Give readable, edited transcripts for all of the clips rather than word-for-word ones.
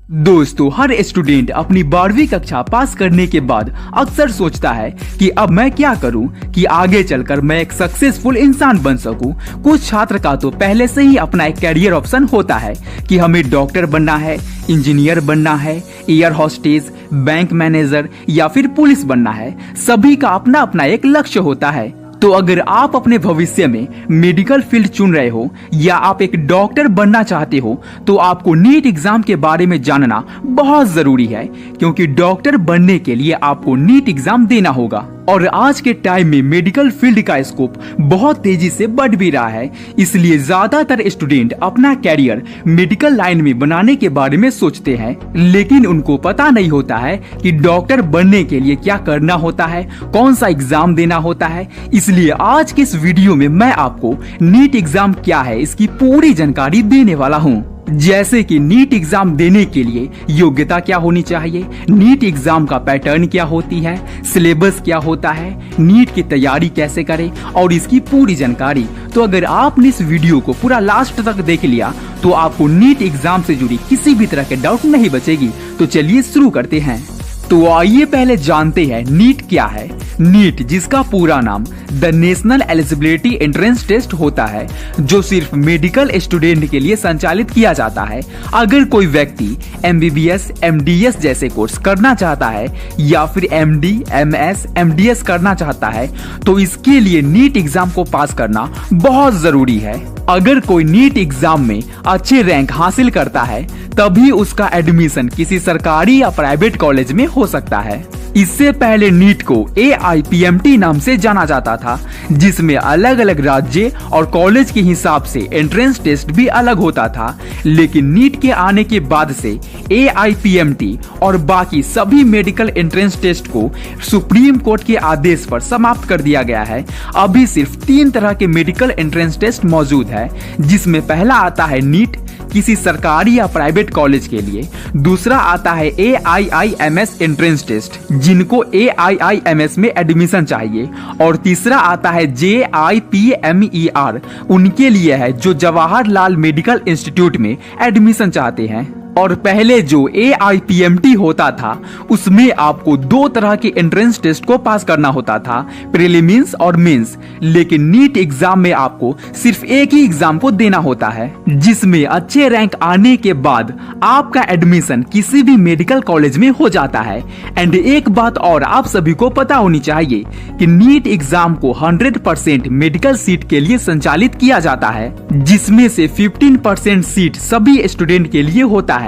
दोस्तों, हर स्टूडेंट अपनी 12वीं कक्षा पास करने के बाद अक्सर सोचता है कि अब मैं क्या करूं कि आगे चलकर मैं एक सक्सेसफुल इंसान बन सकूं। कुछ छात्र का तो पहले से ही अपना एक कैरियर ऑप्शन होता है कि हमें डॉक्टर बनना है, इंजीनियर बनना है, एयर होस्टेस, बैंक मैनेजर या फिर पुलिस बनना है। सभी का अपना अपना एक लक्ष्य होता है। तो अगर आप अपने भविष्य में मेडिकल फील्ड चुन रहे हो या आप एक डॉक्टर बनना चाहते हो तो आपको नीट एग्जाम के बारे में जानना बहुत जरूरी है, क्योंकि डॉक्टर बनने के लिए आपको नीट एग्जाम देना होगा। और आज के टाइम में मेडिकल फील्ड का स्कोप बहुत तेजी से बढ़ भी रहा है, इसलिए ज्यादातर स्टूडेंट अपना कैरियर मेडिकल लाइन में बनाने के बारे में सोचते हैं, लेकिन उनको पता नहीं होता है कि डॉक्टर बनने के लिए क्या करना होता है, कौन सा एग्जाम देना होता है। इसलिए आज के इस वीडियो में मैं आपको नीट एग्जाम क्या है इसकी पूरी जानकारी देने वाला हूँ। जैसे कि नीट एग्जाम देने के लिए योग्यता क्या होनी चाहिए, नीट एग्जाम का पैटर्न क्या होती है, सिलेबस क्या होता है, नीट की तैयारी कैसे करें और इसकी पूरी जानकारी। तो अगर आपने इस वीडियो को पूरा लास्ट तक देख लिया तो आपको नीट एग्जाम से जुड़ी किसी भी तरह के डाउट नहीं बचेगी। तो चलिए शुरू करते हैं। तो आइए पहले जानते हैं नीट क्या है। नीट, जिसका पूरा नाम the National Eligibility Entrance Test होता है, जो सिर्फ मेडिकल स्टूडेंट के लिए संचालित किया जाता है। अगर कोई व्यक्ति MBBS, MDS जैसे कोर्स करना चाहता है या फिर MD, MS, MDS करना चाहता है तो इसके लिए नीट एग्जाम को पास करना बहुत जरूरी है। अगर कोई नीट एग्जाम में अच्छे रैंक हासिल करता है तभी उसका एडमिशन किसी सरकारी या प्राइवेट कॉलेज में हो सकता है। इससे पहले नीट को AIPMT नाम से जाना जाता था, जिसमें अलग अलग राज्य और कॉलेज के हिसाब से एंट्रेंस टेस्ट भी अलग होता था। लेकिन नीट के आने के बाद से AIPMT और बाकी सभी मेडिकल एंट्रेंस टेस्ट को सुप्रीम कोर्ट के आदेश पर समाप्त कर दिया गया है। अभी सिर्फ 3 तरह के मेडिकल एंट्रेंस टेस्ट मौजूद है, जिसमें पहला आता है नीट किसी सरकारी या प्राइवेट कॉलेज के लिए, दूसरा आता है AIIMS एंट्रेंस टेस्ट जिनको AIIMS में एडमिशन चाहिए, और तीसरा आता है JIPMER उनके लिए है जो जवाहरलाल मेडिकल इंस्टीट्यूट में एडमिशन चाहते हैं। और पहले जो AIPMT होता था उसमें आपको 2 तरह के एंट्रेंस टेस्ट को पास करना होता था, प्रीलिम्स और मेंस। लेकिन नीट एग्जाम में आपको सिर्फ एक ही एग्जाम को देना होता है, जिसमें अच्छे रैंक आने के बाद आपका एडमिशन किसी भी मेडिकल कॉलेज में हो जाता है। एंड एक बात और आप सभी को पता होनी चाहिए कि नीट एग्जाम को 100% मेडिकल सीट के लिए संचालित किया जाता है, जिसमें से 15% सीट सभी स्टूडेंट के लिए होता है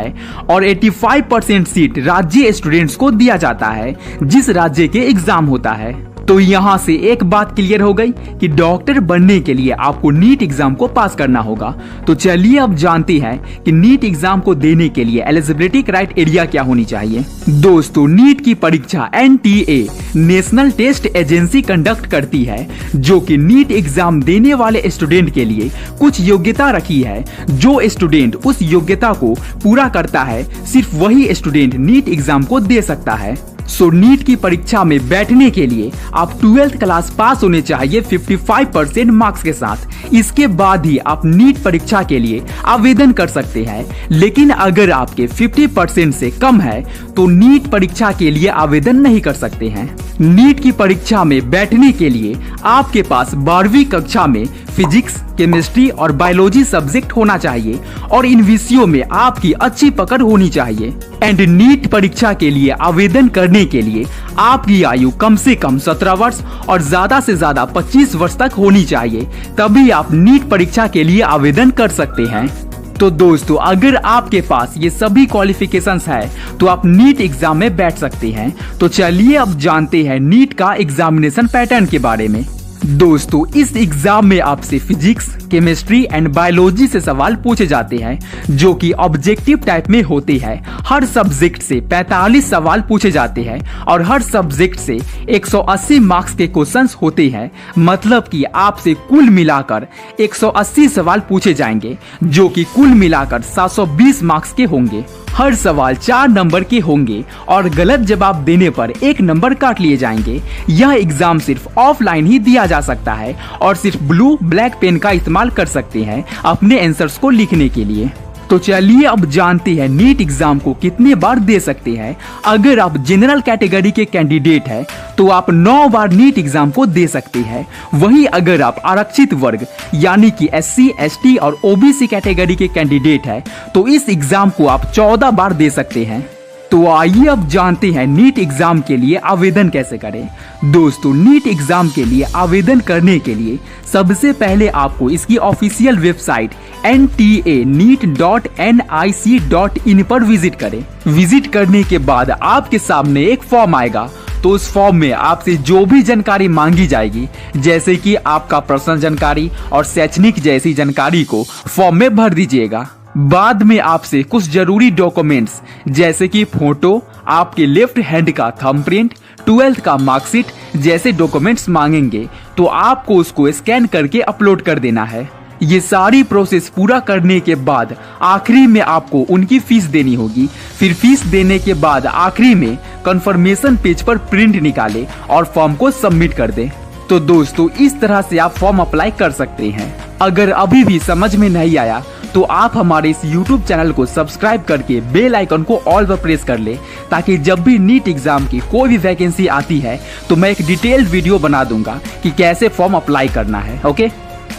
और 85% सीट राज्य स्टूडेंट्स को दिया जाता है जिस राज्य के एग्जाम होता है। तो यहाँ से एक बात क्लियर हो गई कि डॉक्टर बनने के लिए आपको नीट एग्जाम को पास करना होगा। तो चलिए अब जानते हैं कि नीट एग्जाम को देने के लिए एलिजिबिलिटी क्राइटेरिया क्या होनी चाहिए। दोस्तों, नीट की परीक्षा NTA National Test Agency conduct करती है, जो कि नीट एग्जाम देने वाले स्टूडेंट के लिए कुछ योग्यता रखी है। जो स्टूडेंट उस योग्यता को पूरा करता है सिर्फ वही स्टूडेंट नीट एग्जाम को दे सकता है। नीट की परीक्षा में बैठने के लिए आप 12th क्लास पास होने चाहिए 55% मार्क्स के साथ। इसके बाद ही आप नीट परीक्षा के लिए आवेदन कर सकते हैं। लेकिन अगर आपके 50% से कम है तो नीट परीक्षा के लिए आवेदन नहीं कर सकते हैं। नीट की परीक्षा में बैठने के लिए आपके पास 12वीं कक्षा में फिजिक्स, केमिस्ट्री और बायोलॉजी सब्जेक्ट होना चाहिए और इन विषयों में आपकी अच्छी पकड़ होनी चाहिए। एंड नीट परीक्षा के लिए आवेदन करने के लिए आपकी आयु कम से कम 17 वर्ष और ज्यादा से ज्यादा 25 वर्ष तक होनी चाहिए, तभी आप नीट परीक्षा के लिए आवेदन कर सकते हैं। तो दोस्तों, अगर आपके पास ये सभी क्वालिफिकेशंस है तो आप नीट एग्जाम में बैठ सकते हैं। तो चलिए अब जानते हैं नीट का एग्जामिनेशन पैटर्न के बारे में। दोस्तों, इस एग्जाम में आपसे फिजिक्स, केमिस्ट्री एंड बायोलॉजी से सवाल पूछे जाते हैं, जो कि ऑब्जेक्टिव टाइप में होते हैं। हर सब्जेक्ट से 45 सवाल पूछे जाते हैं और हर सब्जेक्ट से 180 मार्क्स के क्वेश्चंस होते हैं। मतलब कि आपसे कुल मिलाकर 180 सवाल पूछे जाएंगे, जो कि कुल मिलाकर 720 मार्क्स के होंगे। हर सवाल 4 नंबर के होंगे और गलत जवाब देने पर 1 नंबर काट लिए जाएंगे। यह एग्जाम सिर्फ ऑफलाइन ही दिया जा सकता है और सिर्फ ब्लू ब्लैक पेन का इस्तेमाल कर सकते हैं अपने आंसर्स को लिखने के लिए। तो चलिए अब जानते हैं नीट एग्जाम को कितने बार दे सकते हैं। अगर आप जनरल कैटेगरी के कैंडिडेट हैं तो आप 9 बार नीट एग्जाम को दे सकते हैं। वहीं अगर आप आरक्षित वर्ग यानी कि SC, ST और OBC कैटेगरी के कैंडिडेट हैं तो इस एग्जाम को आप 14 बार दे सकते हैं। तो आइए अब जानते हैं नीट एग्जाम के लिए आवेदन कैसे करें। दोस्तों, नीट एग्जाम के लिए आवेदन करने के लिए सबसे पहले आपको इसकी ऑफिशियल वेबसाइट ntaneet.nic.in पर विजिट करें। विजिट करने के बाद आपके सामने एक फॉर्म आएगा। तो उस फॉर्म में आपसे जो भी जानकारी मांगी जाएगी, जैसे कि आपका पर्सनल जानकारी और शैक्षणिक जैसी जानकारी को फॉर्म में भर दीजिएगा। बाद में आपसे कुछ जरूरी डॉक्यूमेंट्स जैसे कि फोटो, आपके लेफ्ट हैंड का थंबप्रिंट, 12th का मार्कशीट जैसे डॉक्यूमेंट्स मांगेंगे। तो आपको उसको स्कैन करके अपलोड कर देना है। ये सारी प्रोसेस पूरा करने के बाद आखिरी में आपको उनकी फीस देनी होगी। फिर फीस देने के बाद आखिरी में कंफर्मेशन पेज पर प्रिंट निकाले और फॉर्म को सबमिट कर दें। तो दोस्तों, इस तरह से आप फॉर्म अप्लाई कर सकते हैं। अगर अभी भी समझ में नहीं आया तो आप हमारे इस YouTube चैनल को सब्सक्राइब करके बेल आइकन को ऑल पर प्रेस कर ले, ताकि जब भी नीट एग्जाम की कोई भी वैकेंसी आती है तो मैं एक डिटेल्ड वीडियो बना दूंगा कि कैसे फॉर्म अप्लाई करना है। ओके,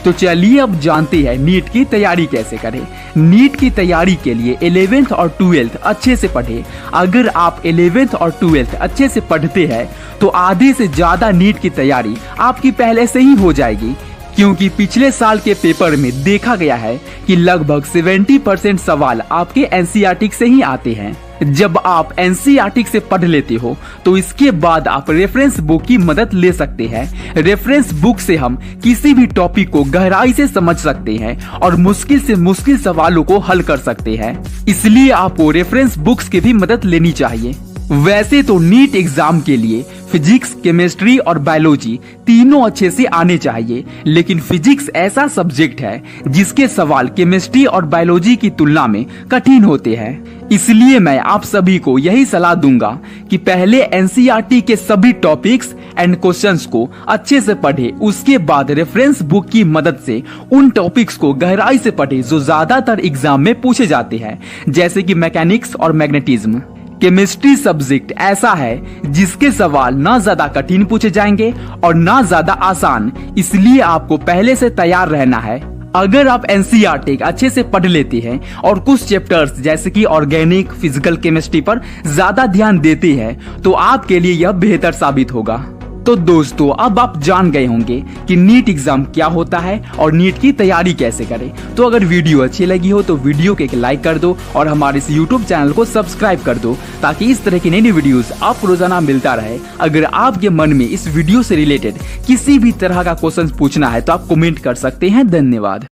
तो चलिए अब जानते हैं नीट की तैयारी कैसे करें। नीट की तैयारी के लिए 11th और 12th अच्छे से पढ़े। अगर आप 11th और 12th अच्छे से पढ़ते हैं तो आधे से ज्यादा नीट की तैयारी आपकी पहले से ही हो जाएगी, क्योंकि पिछले साल के पेपर में देखा गया है कि लगभग 70% सवाल आपके NCERT से ही आते हैं। जब आप NCERT से पढ़ लेते हो तो इसके बाद आप रेफरेंस बुक की मदद ले सकते हैं। रेफरेंस बुक से हम किसी भी टॉपिक को गहराई से समझ सकते हैं और मुश्किल से मुश्किल सवालों को हल कर सकते हैं। इसलिए आपको रेफरेंस बुक्स की भी मदद लेनी चाहिए। वैसे तो नीट एग्जाम के लिए फिजिक्स, केमिस्ट्री और बायोलॉजी तीनों अच्छे से आने चाहिए, लेकिन फिजिक्स ऐसा सब्जेक्ट है जिसके सवाल केमिस्ट्री और बायोलॉजी की तुलना में कठिन होते हैं। इसलिए मैं आप सभी को यही सलाह दूंगा कि पहले NCERT के सभी टॉपिक्स एंड क्वेश्चंस को अच्छे से पढ़े, उसके बाद रेफरेंस बुक की मदद से उन टॉपिक्स को गहराई से पढ़े जो ज्यादातर एग्जाम में पूछे जाते हैं, जैसे कि मैकेनिक्स और मैग्नेटिज्म। केमिस्ट्री सब्जेक्ट ऐसा है जिसके सवाल ना ज्यादा कठिन पूछे जाएंगे और ना ज्यादा आसान, इसलिए आपको पहले से तैयार रहना है। अगर आप NCERT अच्छे से पढ़ लेते हैं और कुछ चैप्टर्स जैसे कि ऑर्गेनिक, फिजिकल केमिस्ट्री पर ज्यादा ध्यान देते हैं तो आपके लिए यह बेहतर साबित होगा। तो दोस्तों, अब आप जान गए होंगे कि नीट एग्जाम क्या होता है और नीट की तैयारी कैसे करें। तो अगर वीडियो अच्छी लगी हो तो वीडियो को एक लाइक कर दो और हमारे इस YouTube चैनल को सब्सक्राइब कर दो, ताकि इस तरह की नई वीडियोस आपको रोजाना मिलता रहे। अगर आपके मन में इस वीडियो से रिलेटेड किसी भी तरह का क्वेश्चन पूछना है तो आप कमेंट कर सकते हैं। धन्यवाद।